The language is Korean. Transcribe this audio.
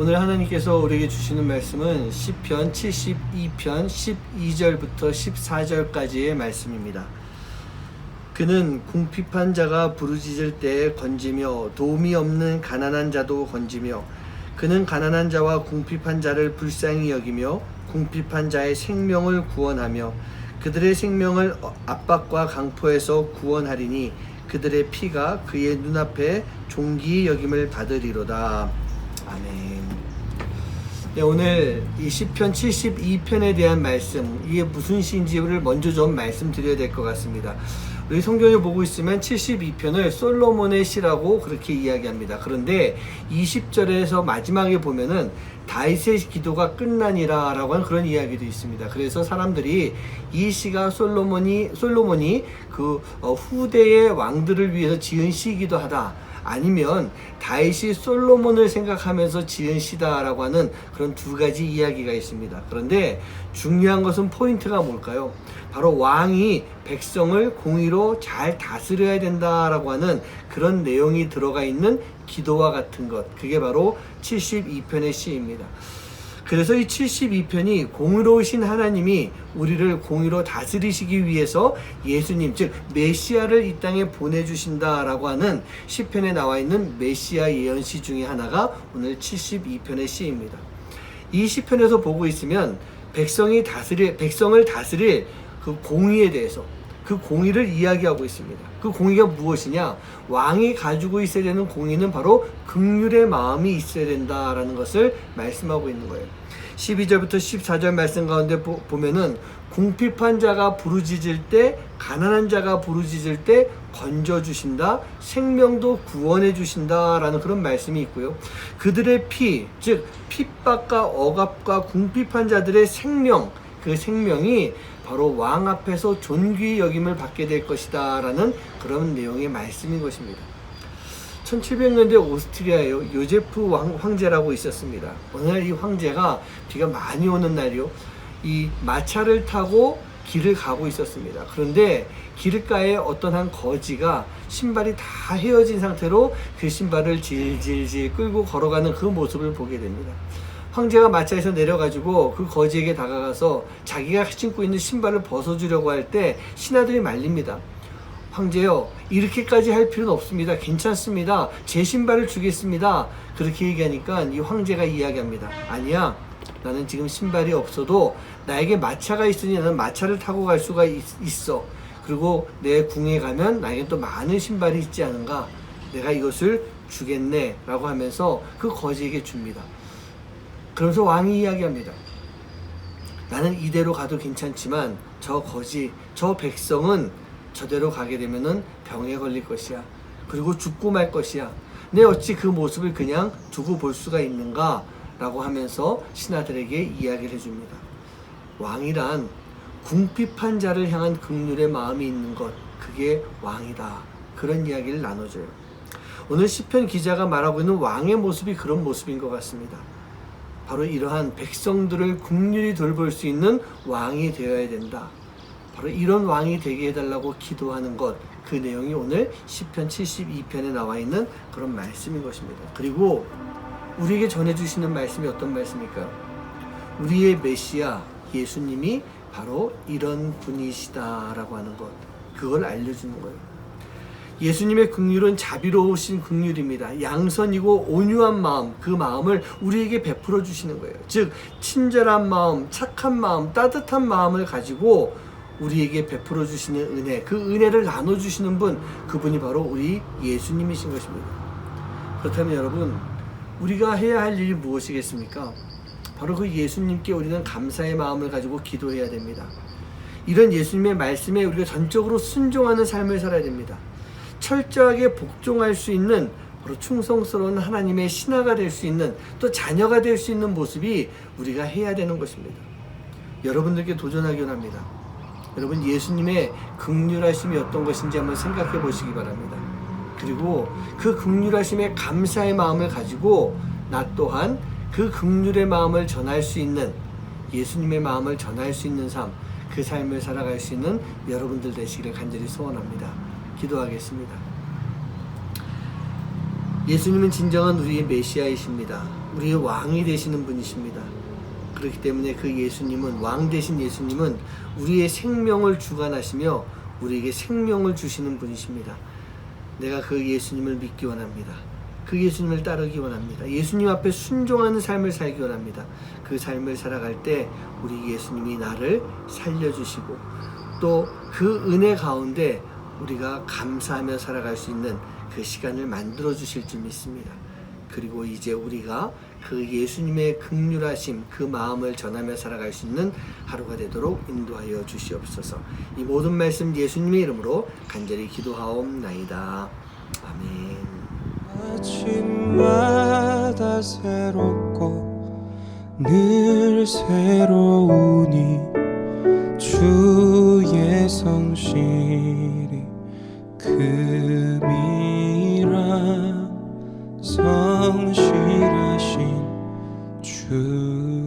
오늘 하나님께서 우리에게 주시는 말씀은 시편 72편 12절부터 14절까지의 말씀입니다. 그는 궁핍한 자가 부르짖을 때 건지며 도움이 없는 가난한 자도 건지며 그는 가난한 자와 궁핍한 자를 불쌍히 여기며 궁핍한 자의 생명을 구원하며 그들의 생명을 압박과 강포에서 구원하리니 그들의 피가 그의 눈앞에 존귀히 여김을 받으리로다. 아멘. 네, 오늘 이 시편 72편에 대한 말씀, 이게 무슨 시인지를 먼저 좀 말씀드려야 될 것 같습니다. 우리 성경을 보고 있으면 72편을 솔로몬의 시라고 그렇게 이야기합니다. 그런데 20절에서 마지막에 보면은 다윗의 기도가 끝나니라 라고 하는 그런 이야기도 있습니다. 그래서 사람들이 이 시가 솔로몬이 그 후대의 왕들을 위해서 지은 시이기도 하다, 아니면 다윗이 솔로몬을 생각하면서 지은 시다라고 하는 그런 두 가지 이야기가 있습니다. 그런데 중요한 것은 포인트가 뭘까요? 바로 왕이 백성을 공의로 잘 다스려야 된다라고 하는 그런 내용이 들어가 있는 기도와 같은 것, 그게 바로 72편의 시입니다. 그래서 이 72편이 공의로우신 하나님이 우리를 공의로 다스리시기 위해서 예수님, 즉 메시아를 이 땅에 보내주신다라고 하는 시편에 나와 있는 메시아 예언시 중에 하나가 오늘 72편의 시입니다. 이 시편에서 보고 있으면 백성을 다스릴 그 공의에 대해서, 그 공의를 이야기하고 있습니다. 그 공의가 무엇이냐? 왕이 가지고 있어야 되는 공의는 바로 긍휼의 마음이 있어야 된다라는 것을 말씀하고 있는 거예요. 12절부터 14절 말씀 가운데 보면은 궁핍한 자가 부르짖을 때, 가난한 자가 부르짖을 때 건져주신다, 생명도 구원해 주신다라는 그런 말씀이 있고요. 그들의 피, 즉 핍박과 억압과 궁핍한 자들의 생명, 그 생명이 바로 왕 앞에서 존귀히 여김을 받게 될 것이다 라는 그런 내용의 말씀인 것입니다. 1700년대 오스트리아에 요제프 황제라고 있었습니다. 어느 날 이 황제가 비가 많이 오는 날이요, 이 마차를 타고 길을 가고 있었습니다. 그런데 길가에 어떤 한 거지가 신발이 다 헤어진 상태로 그 신발을 질질질 끌고 걸어가는 그 모습을 보게 됩니다. 황제가 마차에서 내려가지고 그 거지에게 다가가서 자기가 신고 있는 신발을 벗어주려고 할 때 신하들이 말립니다. 황제요, 이렇게까지 할 필요는 없습니다. 괜찮습니다. 제 신발을 주겠습니다. 그렇게 얘기하니까 이 황제가 이야기합니다. 아니야, 나는 지금 신발이 없어도 나에게 마차가 있으니 나는 마차를 타고 갈 수가 있어. 그리고 내 궁에 가면 나에게 또 많은 신발이 있지 않은가? 내가 이것을 주겠네 라고 하면서 그 거지에게 줍니다. 그러면서 왕이 이야기합니다. 나는 이대로 가도 괜찮지만 저 거지, 저 백성은 저대로 가게 되면은 병에 걸릴 것이야. 그리고 죽고 말 것이야. 내 어찌 그 모습을 그냥 두고 볼 수가 있는가? 라고 하면서 신하들에게 이야기를 해줍니다. 왕이란 궁핍한 자를 향한 긍휼의 마음이 있는 것, 그게 왕이다. 그런 이야기를 나눠줘요. 오늘 시편 기자가 말하고 있는 왕의 모습이 그런 모습인 것 같습니다. 바로 이러한 백성들을 긍휼히 돌볼 수 있는 왕이 되어야 된다. 바로 이런 왕이 되게 해달라고 기도하는 것, 그 내용이 오늘 시편 72편에 나와 있는 그런 말씀인 것입니다. 그리고 우리에게 전해주시는 말씀이 어떤 말씀일까요? 우리의 메시아 예수님이 바로 이런 분이시다라고 하는 것, 그걸 알려주는 거예요. 예수님의 긍휼은 자비로우신 긍휼입니다. 양선이고 온유한 마음, 그 마음을 우리에게 베풀어 주시는 거예요. 즉 친절한 마음, 착한 마음, 따뜻한 마음을 가지고 우리에게 베풀어 주시는 은혜, 그 은혜를 나눠주시는 분, 그분이 바로 우리 예수님이신 것입니다. 그렇다면 여러분, 우리가 해야 할 일이 무엇이겠습니까? 바로 그 예수님께 우리는 감사의 마음을 가지고 기도해야 됩니다. 이런 예수님의 말씀에 우리가 전적으로 순종하는 삶을 살아야 됩니다. 철저하게 복종할 수 있는, 바로 충성스러운 하나님의 신하가 될 수 있는, 또 자녀가 될 수 있는 모습이 우리가 해야 되는 것입니다. 여러분들께 도전하기 원합니다. 여러분, 예수님의 긍휼하심이 어떤 것인지 한번 생각해 보시기 바랍니다. 그리고 그 긍휼하심에 감사의 마음을 가지고 나 또한 그 긍휼의 마음을 전할 수 있는, 예수님의 마음을 전할 수 있는 삶, 그 삶을 살아갈 수 있는 여러분들 되시기를 간절히 소원합니다. 기도하겠습니다. 예수님은 진정한 우리의 메시아이십니다. 우리의 왕이 되시는 분이십니다. 그렇기 때문에 그 예수님은, 왕 되신 예수님은 우리의 생명을 주관하시며 우리에게 생명을 주시는 분이십니다. 내가 그 예수님을 믿기 원합니다. 그 예수님을 따르기 원합니다. 예수님 앞에 순종하는 삶을 살기 원합니다. 그 삶을 살아갈 때 우리 예수님이 나를 살려주시고 또 그 은혜 가운데 우리가 감사하며 살아갈 수 있는 그 시간을 만들어 주실 줄 믿습니다. 그리고 이제 우리가 그 예수님의 긍휼하심, 그 마음을 전하며 살아갈 수 있는 하루가 되도록 인도하여 주시옵소서. 이 모든 말씀 예수님의 이름으로 간절히 기도하옵나이다. 아멘. 아침마다 새롭고 늘 새로우니 주의 성실이 금이라 성실하신 주